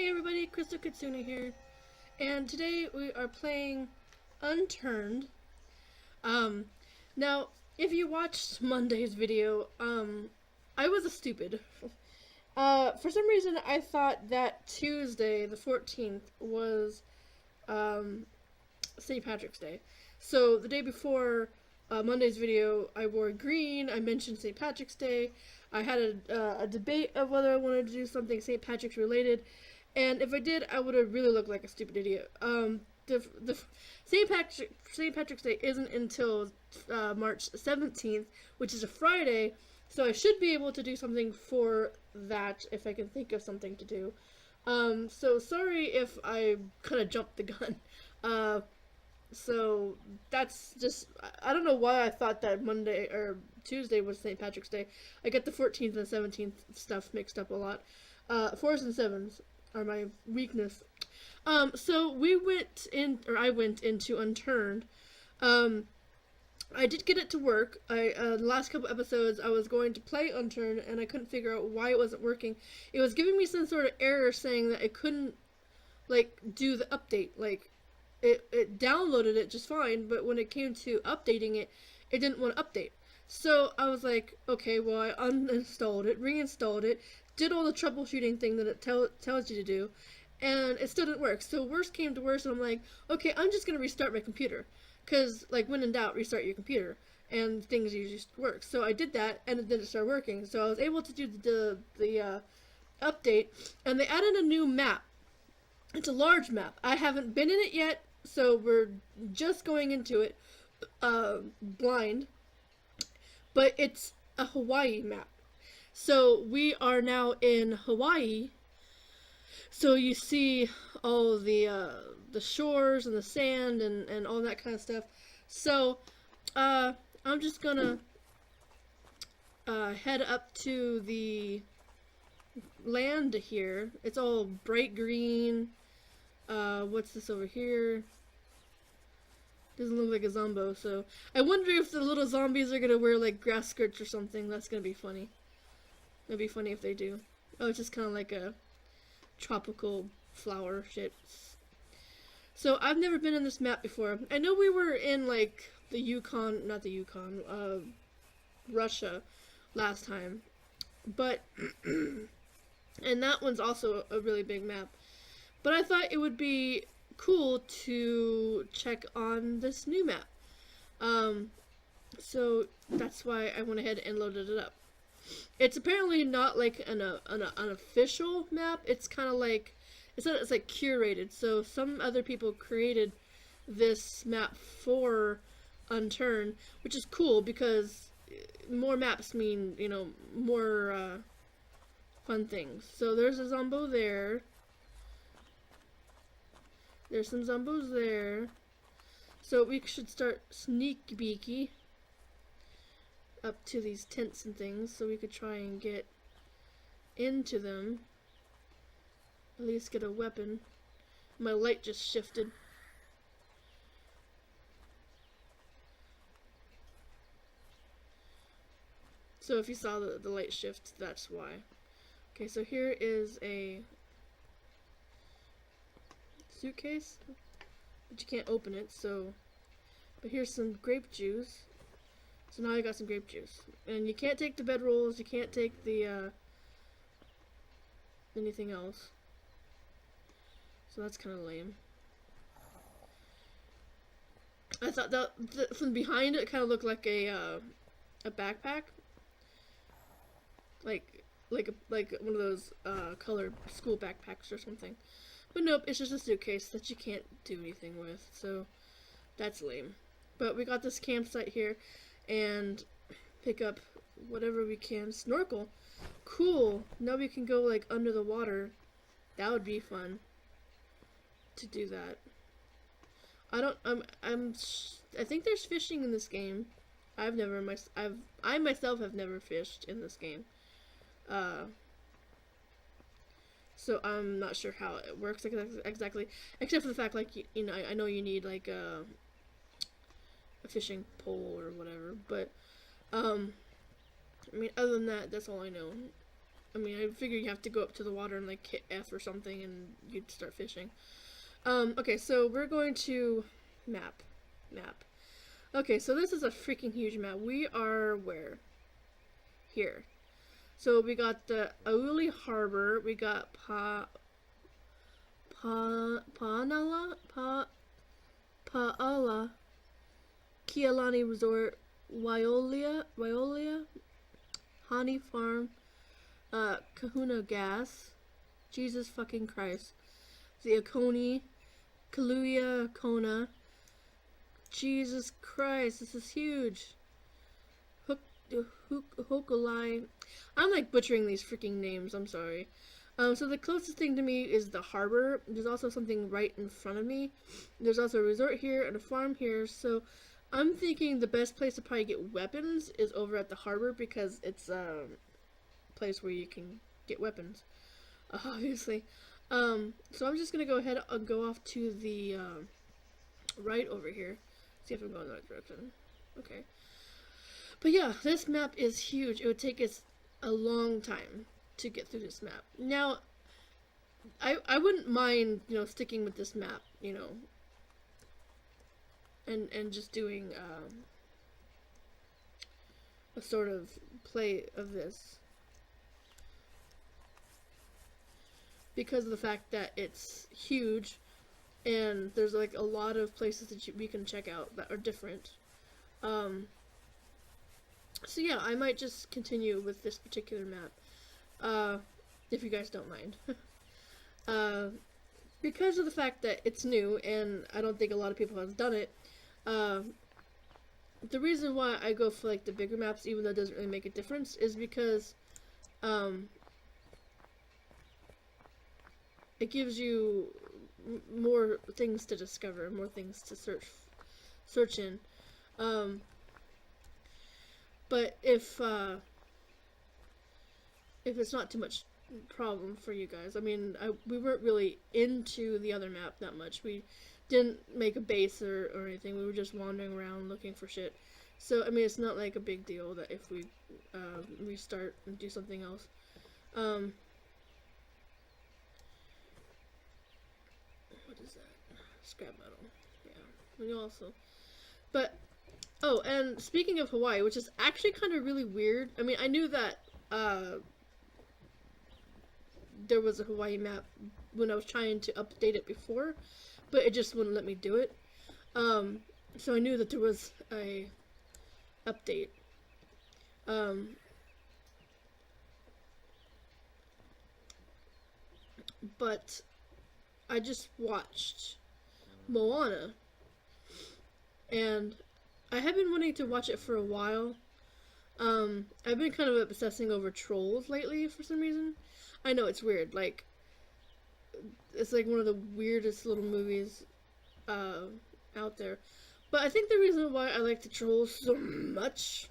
Hey everybody, Crystal Kitsune here, and today we are playing Unturned. Now, if you watched Monday's video, I was a stupid. For some reason I thought that Tuesday, the 14th, was, St. Patrick's Day. So, the day before Monday's video, I wore green, I mentioned St. Patrick's Day, I had a debate of whether I wanted to do something St. Patrick's related, and if I did, I would have really looked like a stupid idiot. The St. Patrick's Day isn't until March 17th, which is a Friday, so I should be able to do something for that if I can think of something to do. So sorry if I kind of jumped the gun. So that's just, I don't know why I thought that Monday or Tuesday was St. Patrick's Day. I get the 14th and 17th stuff mixed up a lot. 4s and 7s are my weakness. So I went into Unturned. I did get it to work. The last couple episodes I was going to play Unturned and I couldn't figure out why it wasn't working. It was giving me some sort of error saying that I couldn't, like, do the update. Like, it downloaded it just fine, but when it came to updating it, it didn't want to update. So I was like, okay, well, I uninstalled it, reinstalled it, did all the troubleshooting thing that it tells you to do, and it still didn't work. So worst came to worst, and I'm like, okay, I'm just going to restart my computer. Because, like, when in doubt, restart your computer, and things usually work. So I did that, and it didn't start working. So I was able to do the update, and they added a new map. It's a large map. I haven't been in it yet, so we're just going into it blind. But it's a Hawaii map. So we are now in Hawaii. So you see all the shores and the sand and all that kind of stuff. So I'm just gonna head up to the land here. It's all bright green. What's this over here? Doesn't look like a zombo, so I wonder if the little zombies are gonna wear like grass skirts or something. That's gonna be funny. It'd be funny if they do. Oh, it's just kind of like a tropical flower shit. So I've never been in this map before. I know we were in like the Yukon, not the Yukon, Russia last time, but and that one's also a really big map. But I thought it would be cool to check on this new map. So that's why I went ahead and loaded it up. It's apparently not like an official map. It's kind of like, it's like curated. So some other people created this map for Unturned, which is cool because more maps mean, you know, more fun things. So there's a zombo there. There's some zombos there. So we should start sneak beaky up to these tents and things so we could try and get into them. At least get a weapon. My light just shifted. So if you saw the light shift, that's why. Okay, so here is a suitcase, but you can't open it, so, but here's some grape juice. So now I got some grape juice. And you can't take the bedrolls, you can't take the anything else. So that's kind of lame. I thought that from behind it kind of looked like a backpack. Like one of those colored school backpacks or something. But nope, it's just a suitcase that you can't do anything with, so that's lame. But we got this campsite here, and pick up whatever we can. Snorkel, cool. Now we can go like under the water. That would be fun to do that. I think there's fishing in this game. I myself have never fished in this game. So I'm not sure how it works exactly, except for the fact, like, you know, I know you need like a fishing pole or whatever, but I mean, other than that, that's all I know. I mean, I figure you have to go up to the water and like hit F or something and you'd start fishing. Okay, so we're going to map. Okay, so this is a freaking huge map. We are where? Here. So we got the Auli Harbor, we got Pa'ala, Kialani Resort, Waiolea, Hani Farm, Kahuna Gas, Jesus fucking Christ, the Oconee, Kaluuya Kona, Jesus Christ, this is huge. Hokulai. I'm like butchering these freaking names, I'm sorry. So the closest thing to me is the harbor. There's also something right in front of me. There's also a resort here and a farm here, so I'm thinking the best place to probably get weapons is over at the harbor because it's a place where you can get weapons, obviously. So I'm just gonna go ahead and go off to the right over here. See if I'm going the right direction. Okay. But yeah, this map is huge. It would take us a long time to get through this map. Now, I wouldn't mind, you know, sticking with this map, you know, and just doing a sort of play of this. Because of the fact that it's huge and there's like a lot of places that we can check out that are different. So yeah, I might just continue with this particular map, if you guys don't mind. Because of the fact that it's new, and I don't think a lot of people have done it, the reason why I go for like the bigger maps, even though it doesn't really make a difference, is because, it gives you more things to discover, more things to search in. But if it's not too much problem for you guys, I mean, we weren't really into the other map that much. We didn't make a base or anything. We were just wandering around looking for shit. So, I mean, it's not like a big deal that if we restart and do something else. What is that? Scrap metal. Yeah. We also. But, oh, and speaking of Hawaii, which is actually kind of really weird. I mean, I knew that there was a Hawaii map when I was trying to update it before, but it just wouldn't let me do it. So I knew that there was a update. But I just watched Moana, and I have been wanting to watch it for a while. I've been kind of obsessing over Trolls lately for some reason. I know, it's weird, like, it's like one of the weirdest little movies out there. But I think the reason why I like the Trolls so much,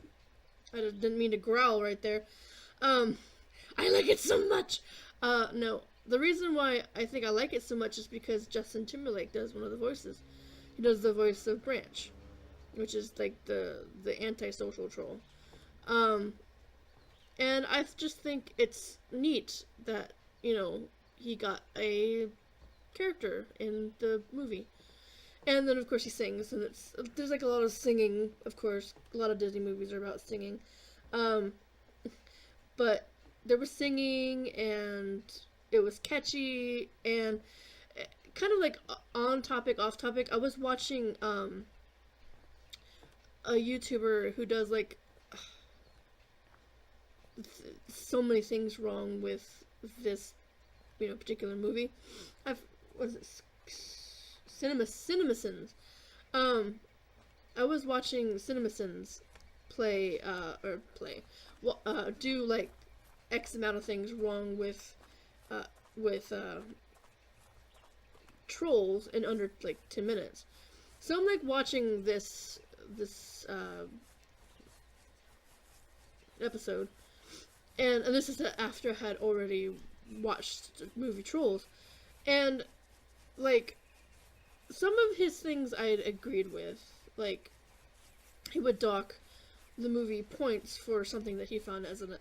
I just didn't mean to growl right there, I like it so much! No, the reason why I think I like it so much is because Justin Timberlake does one of the voices. He does the voice of Branch, which is like the antisocial troll. And I just think it's neat that, you know, he got a character in the movie. And then, of course, he sings, and there's like a lot of singing, of course. A lot of Disney movies are about singing. But there was singing, and it was catchy, and kind of like on topic, off topic. I was watching a YouTuber who does like so many things wrong with this, you know, particular movie. What is it? CinemaSins. I was watching CinemaSins do like X amount of things wrong with Trolls in under like 10 minutes. So I'm like watching this episode, and this is after I had already watched the movie Trolls, and like some of his things I had agreed with, like he would dock the movie points for something that he found as an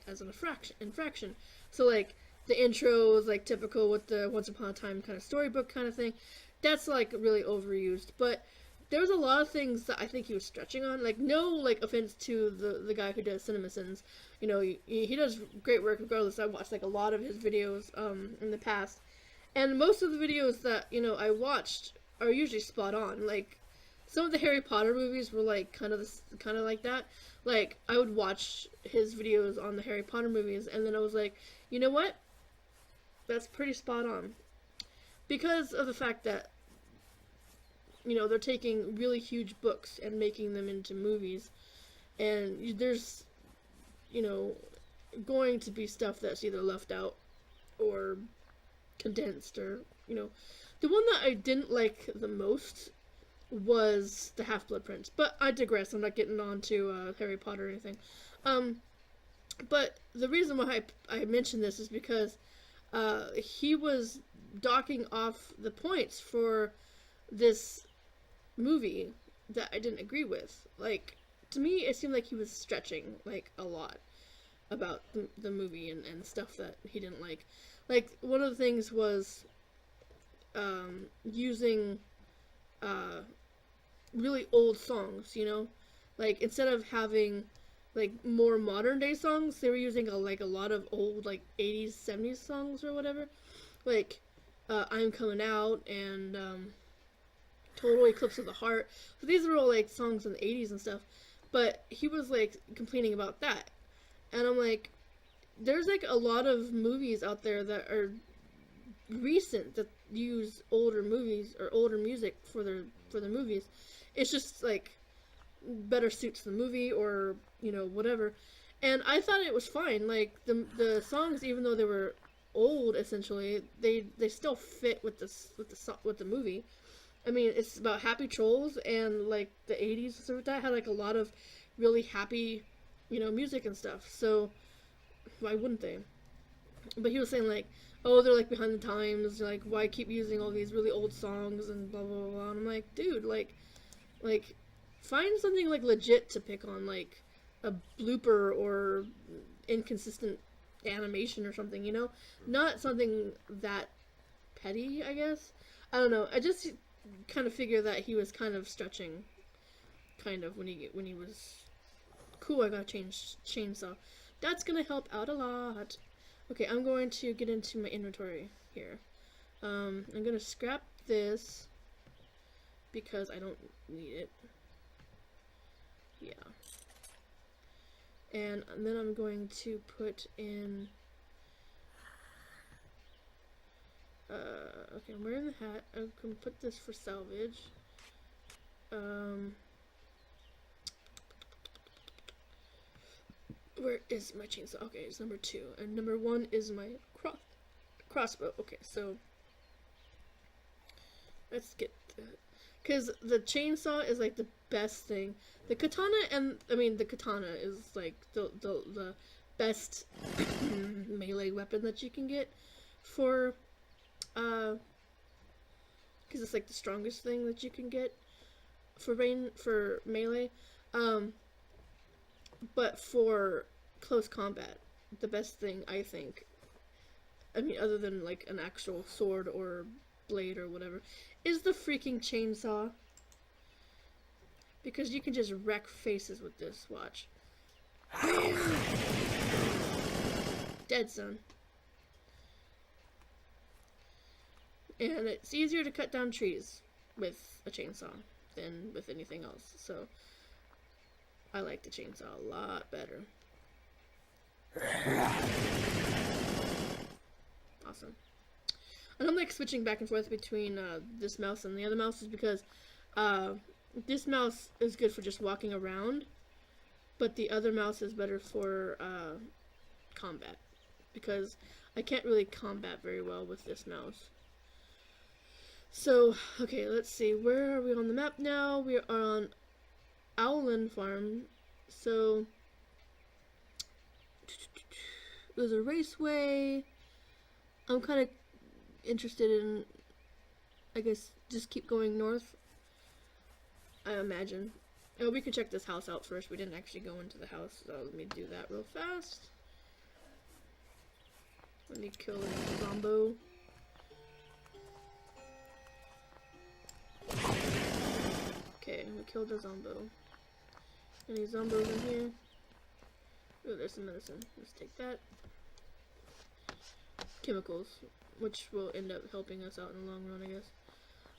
infraction. So like the intro is like typical with the Once Upon a Time kind of storybook kind of thing. That's like really overused, but there was a lot of things that I think he was stretching on. Like, no, like, offense to the guy who does Cinema Sins. You know, he does great work regardless. I watched, like, a lot of his videos, in the past. And most of the videos that, you know, I watched are usually spot on. Like, some of the Harry Potter movies were, like, kind of like that. Like, I would watch his videos on the Harry Potter movies, and then I was like, you know what? That's pretty spot on. Because of the fact that, you know, they're taking really huge books and making them into movies. And there's, you know, going to be stuff that's either left out or condensed or, you know. The one that I didn't like the most was the Half-Blood Prince. But I digress. I'm not getting on to Harry Potter or anything. But the reason why I mentioned this is because he was docking off the points for this movie that I didn't agree with. Like, to me, it seemed like he was stretching, like, a lot about the movie and stuff that he didn't like. Like, one of the things was using really old songs, you know? Like, instead of having, like, more modern day songs, they were using, a lot of old, like, 80s, 70s songs or whatever. Like, I'm Coming Out and, Total Eclipse of the Heart. So these are all, like, songs in the 80s and stuff. But he was, like, complaining about that. And I'm like, there's, like, a lot of movies out there that are recent that use older movies or older music for their movies. It's just, like, better suits the movie or, you know, whatever. And I thought it was fine. Like, the songs, even though they were old, essentially, they still fit with the movie. I mean, it's about happy trolls, and, like, the 80s and stuff like that had, like, a lot of really happy, you know, music and stuff. So, why wouldn't they? But he was saying, like, oh, they're, like, behind the times, like, why keep using all these really old songs, and blah, blah, blah. And I'm like, dude, like, find something, like, legit to pick on, like, a blooper or inconsistent animation or something, you know? Not something that petty, I guess. I don't know. I just kind of figure that he was kind of stretching, kind of, when he was cool. I got a chainsaw. That's gonna help out a lot. Okay, I'm going to get into my inventory here. I'm gonna scrap this because I don't need it. Yeah. And then I'm going to put in okay, I'm wearing the hat. I can put this for salvage. Where is my chainsaw? Okay, it's number 2. And number 1 is my crossbow. Okay, so let's get that. Because the chainsaw is, like, the best thing. The katana, the katana is, like, the best melee weapon that you can get for, because it's, like, the strongest thing that you can get for melee. But for close combat, the best thing, I think, I mean, other than, like, an actual sword or blade or whatever, is the freaking chainsaw. Because you can just wreck faces with this. Watch. Dead, son. And it's easier to cut down trees with a chainsaw than with anything else. So, I like the chainsaw a lot better. Awesome. And I'm, like, switching back and forth between this mouse and the other mouse is because this mouse is good for just walking around, but the other mouse is better for combat, because I can't really combat very well with this mouse. So, okay, let's see. Where are we on the map now? We are on Owlin Farm. So, there's a raceway. I'm kind of interested in, I guess, just keep going north, I imagine. Oh, we could check this house out first. We didn't actually go into the house, so let me do that real fast. Let me kill this zombo. Okay, we killed the zombo. Any zombos in here? Oh, there's some medicine. Let's take that. Chemicals, which will end up helping us out in the long run, I guess.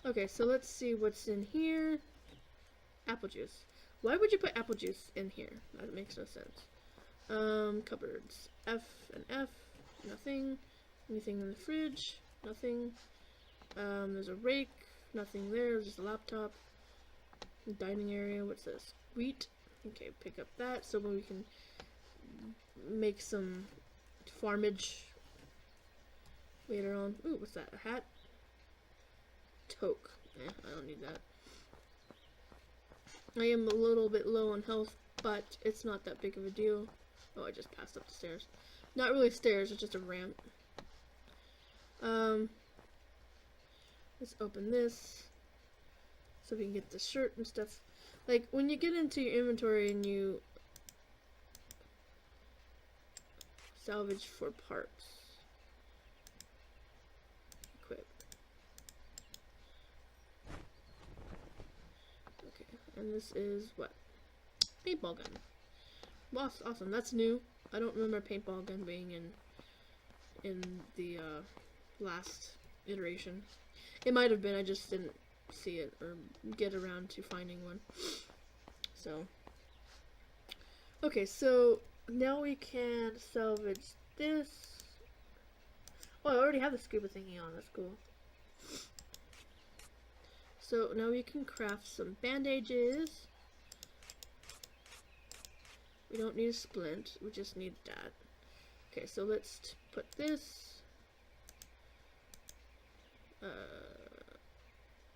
Okay, so let's see what's in here. Apple juice. Why would you put apple juice in here? That makes no sense. Cupboards. F and F. Nothing. Anything in the fridge? Nothing. There's a rake. Nothing there. Just a laptop. Dining area. What's this? Wheat. Okay, pick up that so we can make some farmage later on. Ooh, what's that? A hat? Toque. I don't need that. I am a little bit low on health, but it's not that big of a deal. Oh, I just passed up the stairs. Not really stairs, it's just a ramp. Let's open this so we can get the shirt and stuff. Like, when you get into your inventory and you salvage for parts. Equip. Okay, and this is what? Paintball gun. Well, awesome, that's new. I don't remember paintball gun being in the last iteration. It might have been, I just didn't see it or get around to finding one. So, okay, so now we can salvage this. Oh, I already have the scuba thingy on, that's cool. So now we can craft some bandages. We don't need a splint, we just need that. Okay, so let's put this.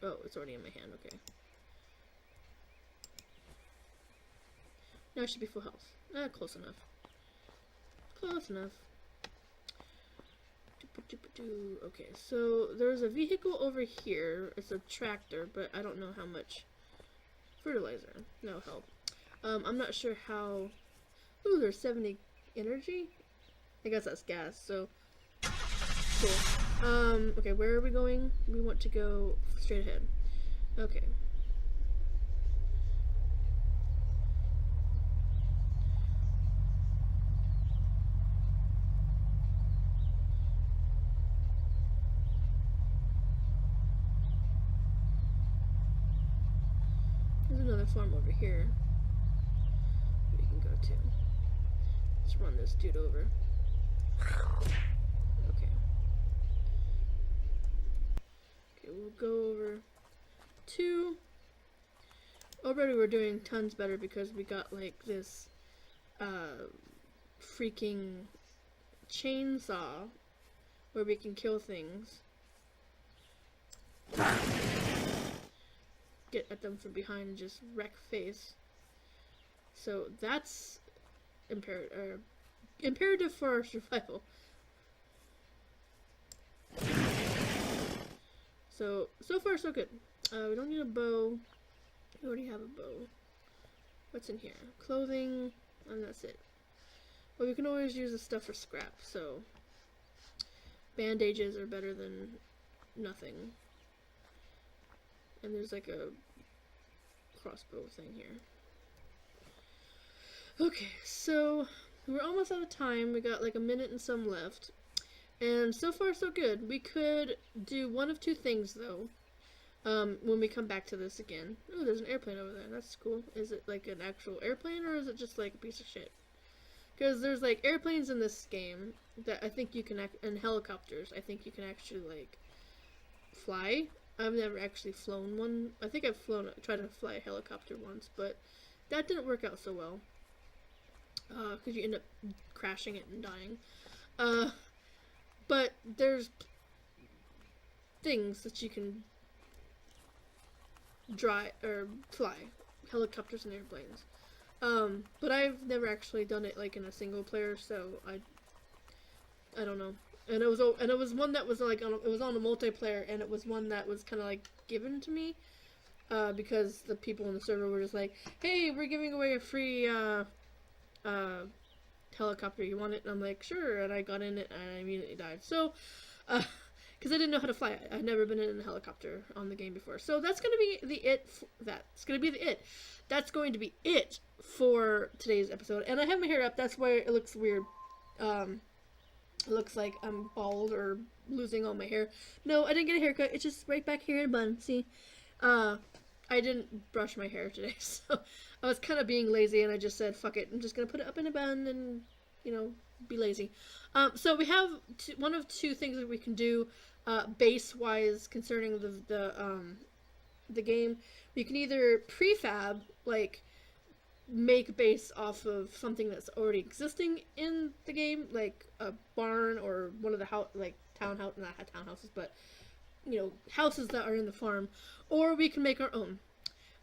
Oh, it's already in my hand, okay. Now I should be full health. Close enough. Close enough. Okay, so there's a vehicle over here. It's a tractor, but I don't know how much fertilizer. No help. I'm not sure how. Ooh, there's 70 energy. I guess that's gas. So cool. Okay, where are we going? We want to go straight ahead. Okay. There's another farm over here we can go to. Let's run this dude over. Okay. Okay, we'll go over to... Already we're doing tons better because we got like this freaking chainsaw where we can kill things. Get at them from behind and just wreck face. So that's imperative for our survival. So far so good. We don't need a bow. We already have a bow. What's in here? Clothing, and that's it. Well, we can always use the stuff for scrap, so bandages are better than nothing. And there's like a crossbow thing here. Okay, so we're almost out of time. We got like a minute and some left. And so far so good. We could do one of two things though. When we come back to this again. Oh, there's an airplane over there. That's cool. Is it like an actual airplane or is it just like a piece of shit? Because there's like airplanes in this game that I think you can and helicopters. I think you can actually like fly. I've never actually flown one. I think I've tried to fly a helicopter once, but that didn't work out so well. Because you end up crashing it and dying. But there's things that you can fly. Helicopters and airplanes. But I've never actually done it like in a single player, so I don't know. And it was one that was like it was on a multiplayer, and it was one that was kind of like given to me because the people in the server were just like, "Hey, we're giving away a free helicopter, you want it? And I'm like, sure. And I got in it and I immediately died. So, because I didn't know how to fly it. I'd never been in a helicopter on the game before. So that's going to be That's going to be it for today's episode. And I have my hair up. That's why it looks weird. It looks like I'm bald or losing all my hair. No, I didn't get a haircut. It's just right back here in a bun. See? I didn't brush my hair today, so I was kind of being lazy, and I just said, fuck it, I'm just going to put it up in a bun and, you know, be lazy. So we have one of two things that we can do, base-wise, concerning the game. We can either prefab, like, make a base off of something that's already existing in the game, like a barn or one of the townhouses, but, you know, houses that are in the farm, or we can make our own.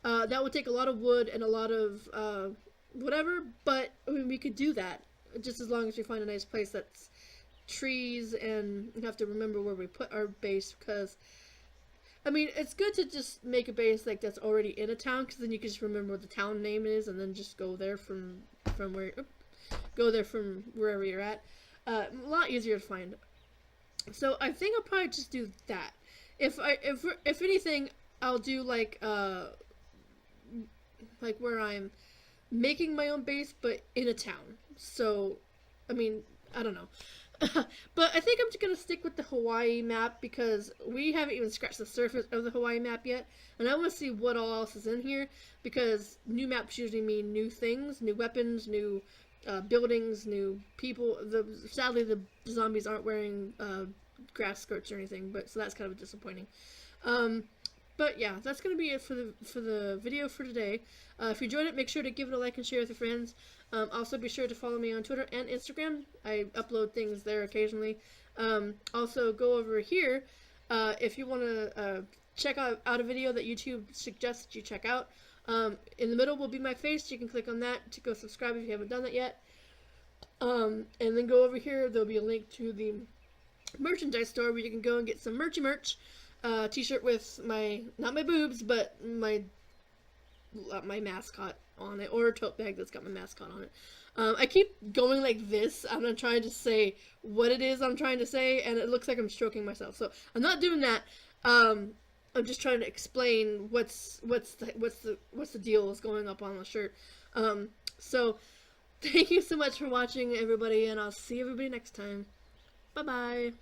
That would take a lot of wood and a lot of whatever, but I mean, we could do that just as long as we find a nice place that's trees, and we have to remember where we put our base, because I mean, it's good to just make a base like that's already in a town, because then you can just remember what the town name is and then just go there from wherever you're at. A lot easier to find. So I think I'll probably just do that. If anything, I'll do like where I'm making my own base, but in a town. So, I mean, I don't know. But I think I'm just gonna stick with the Hawaii map, because we haven't even scratched the surface of the Hawaii map yet, and I want to see what all else is in here, because new maps usually mean new things, new weapons, new buildings, new people. Sadly, the zombies aren't wearing grass skirts or anything, but so that's kind of disappointing. But yeah, that's going to be it for the video for today. If you enjoyed it, make sure to give it a like and share with your friends. Also, be sure to follow me on Twitter and Instagram. I upload things there occasionally. Also, go over here if you want to check out a video that YouTube suggests that you check out. In the middle will be my face. You can click on that to go subscribe if you haven't done that yet. And then go over here. There'll be a link to the merchandise store where you can go and get some merch. T-shirt with not my boobs, but my mascot on it, or a tote bag that's got my mascot on it. I keep going like this, and I'm trying to say what it is I'm trying to say, and it looks like I'm stroking myself. So I'm not doing that. I'm just trying to explain what's the deal is going up on the shirt. So thank you so much for watching, everybody, and I'll see everybody next time. Bye bye.